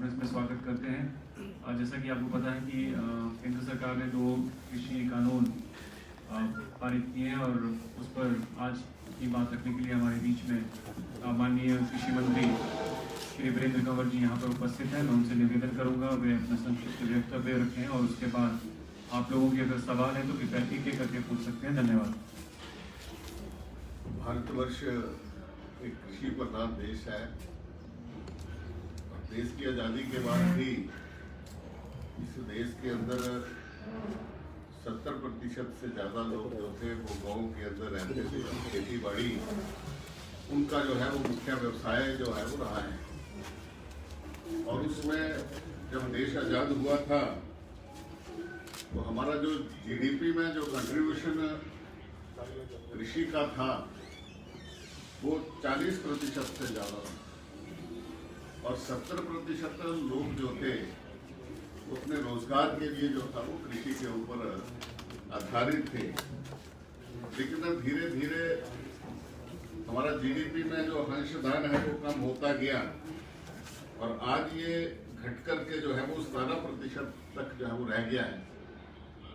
इसमें स्वागत करते हैं। जैसा कि आपको पता है कि केंद्र सरकार ने 2 कृषि कानून पारित किए हैं और उस पर आज की बात रखने के लिए हमारे बीच में माननीय कृषि मंत्री श्री वीरेंद्र कंवर जी यहाँ पर उपस्थित हैं। मैं उनसे निवेदन करूँगा वे अपना संक्षिप्त वक्तव्य रखें और उसके बाद आप लोगों के अगर सवाल है तो कृपया एक करके पूछ सकते हैं। धन्यवाद। भारतवर्ष एक कृषि प्रधान देश है। देश की आज़ादी के बाद भी इस देश के अंदर 70% से ज़्यादा लोग जो थे वो गांव के अंदर रहते थे। खेती बाड़ी उनका जो है वो मुख्य व्यवसाय जो है वो रहा है। और उसमें जब देश आज़ाद हुआ था तो हमारा जो जीडीपी में जो कंट्रीब्यूशन कृषि का था वो 40% से ज़्यादा था और 70% लोग जो थे वो अपने रोजगार के लिए जो था वो कृषि के ऊपर आधारित थे। लेकिन धीरे धीरे हमारा जीडीपी में जो अंशदान है वो कम होता गया और आज ये घट करके जो है वो 17% तक जो है वो रह गया है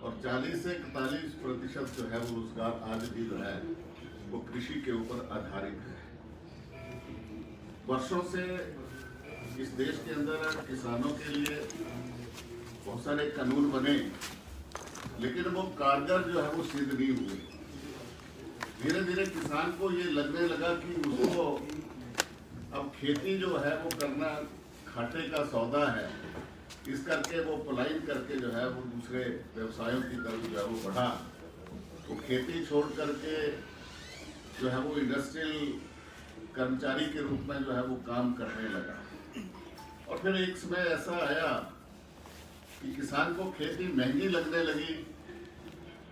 और 40 से 41% जो है वो रोजगार आज भी जो है वो कृषि के ऊपर आधारित है। वर्षों से इस देश के अंदर किसानों के लिए बहुत सारे कानून बने लेकिन वो कारगर जो है वो सिद्ध नहीं हुए। धीरे धीरे किसान को ये लगने लगा कि उसको अब खेती जो है वो करना घाटे का सौदा है। इस करके वो पलायन करके जो है वो दूसरे व्यवसायों की तरफ जो है वो बढ़ा। वो खेती छोड़ करके जो है वो इंडस्ट्रियल कर्मचारी के रूप में जो है वो काम करने लगा। और फिर एक समय ऐसा आया कि किसान को खेती महंगी लगने लगी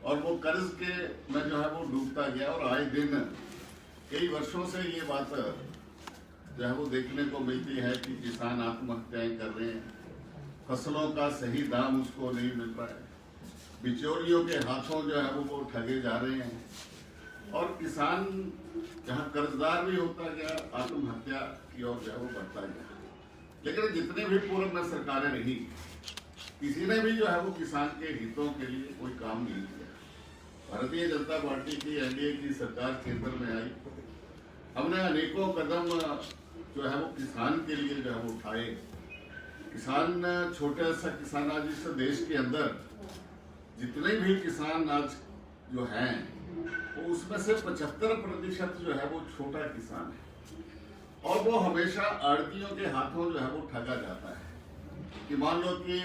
और वो कर्ज के में जो है वो डूबता गया और आए दिन कई वर्षों से ये बात जो है वो देखने को मिलती है कि किसान आत्महत्याएं कर रहे हैं, फसलों का सही दाम उसको नहीं मिल रहा है, बिचौलियों के हाथों जो है वो ठगे जा रहे हैं और किसान जहाँ कर्जदार भी होता गया आत्महत्या की ओर जो है वो बढ़ता गया। लेकिन जितने भी पूर्व में सरकारें रही किसी ने भी जो है वो किसान के हितों के लिए कोई काम नहीं किया। भारतीय जनता पार्टी की एनडीए की सरकार केंद्र में आई, हमने अनेकों कदम जो है वो किसान के लिए जो है वो उठाए। किसान छोटा सा किसान आज इस देश के अंदर जितने भी किसान आज जो हैं वो उसमें से 75% जो है वो छोटा किसान है और वो हमेशा आड़तियों के हाथों जो है वो ठगा जाता है कि मान लो कि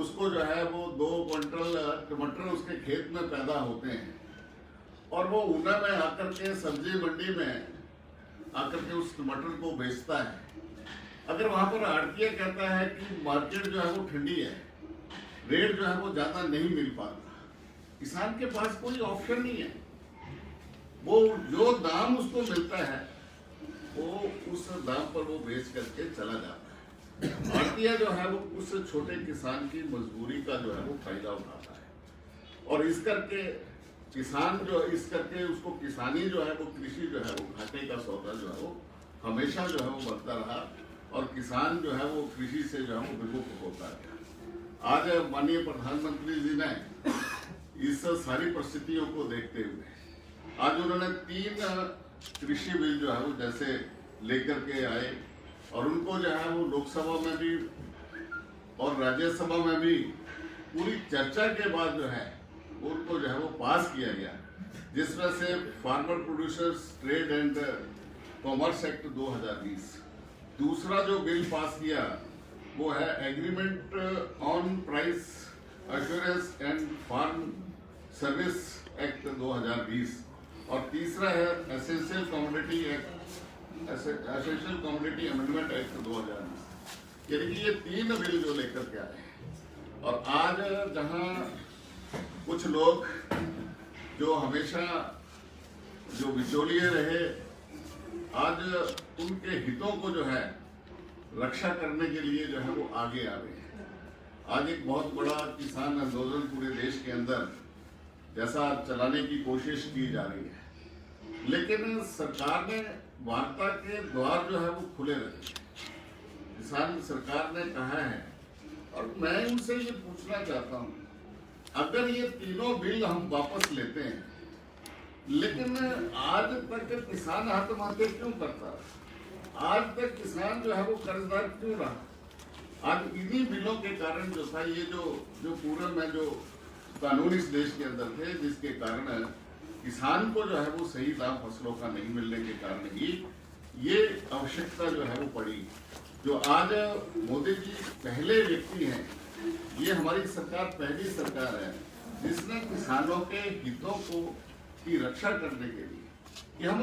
उसको जो है वो 2 क्विंटल टमाटर उसके खेत में पैदा होते हैं और वो ऊना में आकर के सब्जी मंडी में आकर के उस टमाटर को बेचता है। अगर वहां पर आड़तिया कहता है कि मार्केट जो है वो ठंडी है, रेट जो है वो ज्यादा नहीं मिल पाता, किसान के पास कोई ऑप्शन नहीं है। वो जो दाम उसको मिलता है वो उस दाम पर वो बेच करके चला जाता है। आड़तिया जो है वो उस छोटे किसान की मजबूरी का जो है वो फायदा उठाता है और इस करके किसान जो इस करके उसको किसानी जो है वो कृषि जो है वो घाटे का सौदा जो है वो हमेशा जो है वो बढ़ता रहा और किसान जो है वो कृषि से जो है वो विमुख होता गया। आज माननीय प्रधानमंत्री जी ने इस सारी परिस्थितियों को देखते हुए आज उन्होंने 3 कृषि बिल जो है वो जैसे लेकर के आए और उनको जो है वो लोकसभा में भी और राज्यसभा में भी पूरी चर्चा के बाद जो है उनको जो है वो पास किया गया, जिसमें से farmer producers trade and commerce act 2020। दूसरा जो बिल पास किया वो है agreement on price assurance and farm service act 2020 और तीसरा है एसेंशियल कमोडिटी अमेंडमेंट एक्ट 2020। यानी कि ये 3 बिल जो लेकर के आए और आज जहां कुछ लोग जो हमेशा जो बिचौलिए रहे आज उनके हितों को जो है रक्षा करने के लिए जो है वो आगे आ रहे हैं। आज एक बहुत बड़ा किसान आंदोलन पूरे देश के अंदर जैसा चलाने की कोशिश की जा रही है, लेकिन सरकार ने वार्ता के द्वार जो है वो खुले रखे। किसान सरकार ने कहा है, और मैं उनसे ये पूछना चाहता हूँ, अगर ये तीनों बिल हम वापस लेते हैं, लेकिन आज तक किसान आत्महत्या क्यों करता है? आज तक किसान जो है वो कर्जदार क्यों रहा? आज इन्हीं बिलों के कारण जो था, ये जो पूरे में जो कानून इस देश के अंदर थे, जिसके कारण किसान को जो है वो सही दाम फसलों का नहीं मिलने के कारण ही ये आवश्यकता जो है वो पड़ी। जो आज मोदी जी पहले व्यक्ति हैं, ये हमारी सरकार पहली सरकार है जिसने किसानों के हितों को की रक्षा करने के लिए, कि हम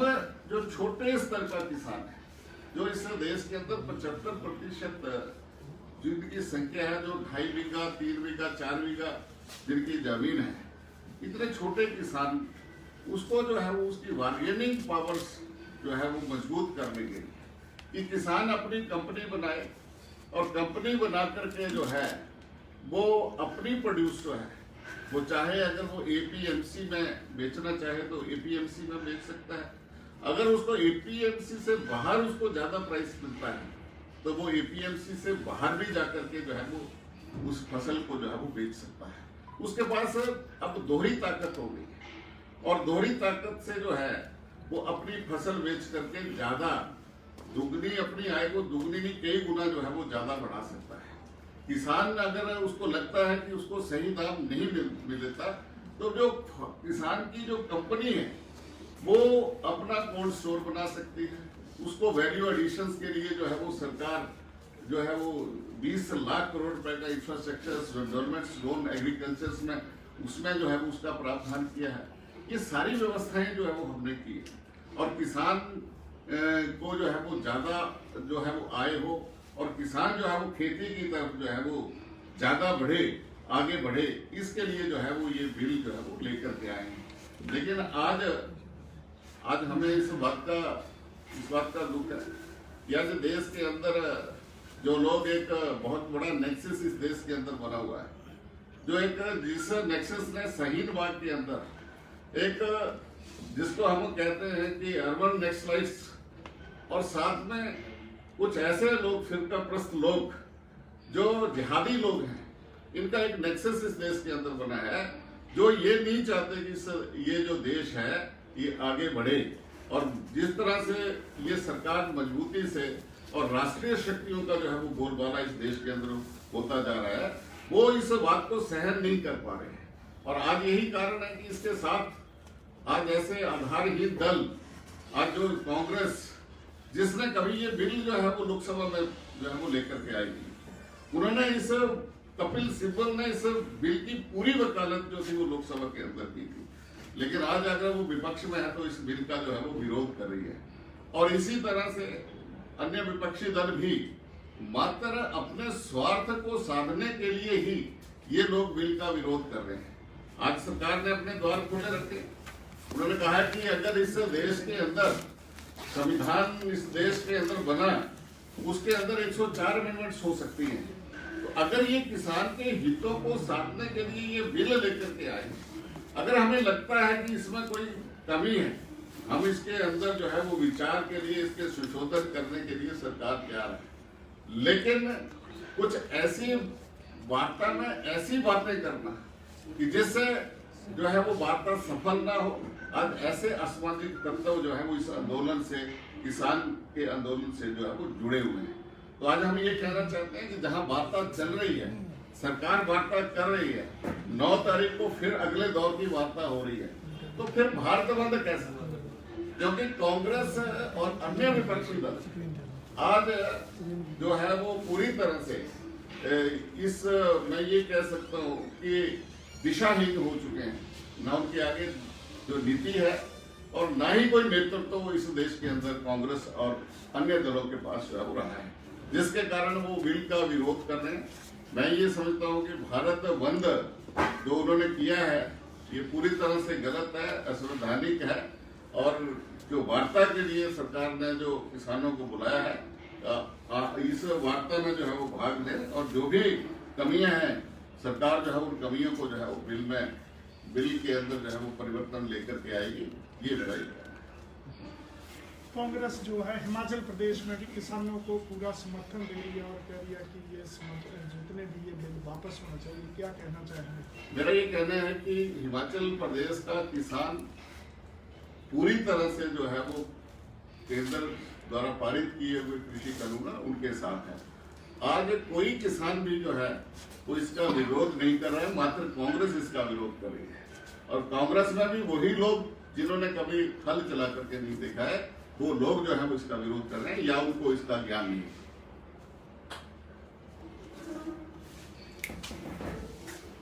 जो छोटे स्तर का किसान है, जो इस देश के अंदर 75% जिनकी संख्या है, जो 2.5 बीघा 3 बीघा 4 बीघा जिनकी जमीन है, इतने छोटे किसान, उसको जो है वो उसकी बार्गेनिंग पावर्स जो है वो मजबूत करने के लिए, कि किसान अपनी कंपनी बनाए और कंपनी बना करके जो है वो अपनी प्रोड्यूस जो है वो चाहे अगर वो एपीएमसी में बेचना चाहे तो एपीएमसी में बेच सकता है, अगर उसको एपीएमसी से बाहर उसको ज्यादा प्राइस मिलता है तो वो एपीएमसी से बाहर भी जाकर के जो है वो उस फसल को जो है वो बेच सकता है। उसके पास अब दोहरी ताकत हो गई है और दोहरी ताकत से जो है वो अपनी फसल बेच करके ज्यादा दुगनी अपनी आय को दुगनी नहीं कई गुना जो है वो ज्यादा बढ़ा सकता है। किसान अगर उसको लगता है कि उसको सही दाम नहीं मिलता तो जो किसान की जो कंपनी है वो अपना कोल्ड स्टोर बना सकती है, उसको वैल्यू एडिशन के लिए जो है वो सरकार जो है वो 20 लाख करोड़ रुपए का इंफ्रास्ट्रक्चर डेवलपमेंट लोन एग्रीकल्चर में उसमें जो है वो उसका प्रावधान किया है। ये सारी व्यवस्थाएं जो है वो हमने की है और किसान को जो है वो ज्यादा जो है वो आय हो और किसान जो है वो खेती की तरफ जो है वो ज्यादा बढ़े, आगे बढ़े, इसके लिए जो है वो ये बिल जो है वो लेकर के आए हैं। लेकिन आज हमें इस बात का दुख है कि आज देश के अंदर जो लोग एक बहुत बड़ा नेक्सस इस देश के अंदर बना हुआ है, जो एक जिस नेक्सस ने शाहीन बाग के अंदर एक जिसको हम कहते हैं कि अर्बन नेक्सलाइट्स और साथ में कुछ ऐसे लोग फिरकाप्रस्त लोग जो जिहादी लोग हैं, इनका एक नेक्सस इस देश के अंदर बना है, जो ये नहीं चाहते कि ये जो देश है ये आगे बढ़े। और जिस तरह से ये सरकार मजबूती से और राष्ट्रीय शक्तियों का जो है वो बोलबाला इस देश के अंदर होता जा रहा है, वो इस बात को सहन नहीं कर पा रहे हैं। और आज यही कारण है कि इसके साथ आज ऐसे आधारहीन दल, आज जो कांग्रेस जिसने कभी ये बिल जो है वो लोकसभा में जो है वो लेकर के आई थी, उन्होंने इस कपिल सिब्बल ने इस बिल की पूरी वकालत जो थी वो लोकसभा के अंदर की थी, लेकिन आज अगर वो विपक्ष में है तो इस बिल का जो है वो विरोध कर रही है। और इसी तरह से अन्य विपक्षी दल भी मात्र अपने स्वार्थ को साधने के लिए ही ये लोग बिल का विरोध कर रहे हैं। आज सरकार ने अपने द्वार खोले रखे, उन्होंने कहा कि अगर इस देश के अंदर संविधान इस देश के अंदर बना, उसके अंदर 104 अमेंडमेंट्स हो सकती हैं, तो अगर ये किसान के हितों को साधने के लिए ये बिल लेकर के आए, अगर हमें लगता है कि इसमें कोई कमी है, हम इसके अंदर जो है वो विचार के लिए इसके संशोधन करने के लिए सरकार तैयार है, लेकिन कुछ ऐसी वार्ता में ऐसी बातें करना कि जिससे जो है वो वार्ता सफल ना हो। आज ऐसे असामाजिक तत्व जो है वो इस आंदोलन से, किसान के आंदोलन से जो है वो जुड़े हुए हैं। तो आज हम ये कहना चाहते हैं कि जहां वार्ता चल रही है, सरकार वार्ता कर रही है, 9 तारीख को फिर अगले दौर की वार्ता हो रही है, तो फिर भारत बंद कैसे? क्योंकि कांग्रेस और अन्य विपक्षी दल आज जो है वो पूरी तरह से इस मैं ये कह सकता हूँ कि दिशाहीन हो चुके हैं। ना उनके आगे जो नीति है और ना ही कोई नेतृत्व वो इस देश के अंदर कांग्रेस और अन्य दलों के पास जो है वो रहा है, जिसके कारण वो बिल का विरोध कर रहे हैं। मैं ये समझता हूँ कि भारत बंद जो उन्होंने किया है ये पूरी तरह से गलत है, असंवैधानिक है, और जो वार्ता के लिए सरकार ने जो किसानों को बुलाया है, इस वार्ता में जो है वो भाग लें और जो भी कमियां हैं सरकार जो है उन कमियों को जो है वो बिल के अंदर जो है वो परिवर्तन लेकर के आएगी, ये लड़ाई है। कांग्रेस जो है हिमाचल प्रदेश में भी किसानों को पूरा समर्थन दे रही है और कह रही है कि ये समर्थन जितने भी ये बिल वापस होना चाहिए, क्या कहना चाहेंगे? मेरा ये कहना है कि हिमाचल प्रदेश का किसान पूरी तरह से जो है वो केंद्र द्वारा पारित किए हुए कृषि कानून उनके साथ है। आज कोई किसान भी जो है वो इसका विरोध नहीं कर रहा है, मात्र कांग्रेस इसका विरोध कर रही है। और कांग्रेस में भी वही लोग जिन्होंने कभी हल चला करके नहीं देखा है, वो लोग जो है वो इसका विरोध कर रहे हैं या उनको इसका ज्ञान नहीं है।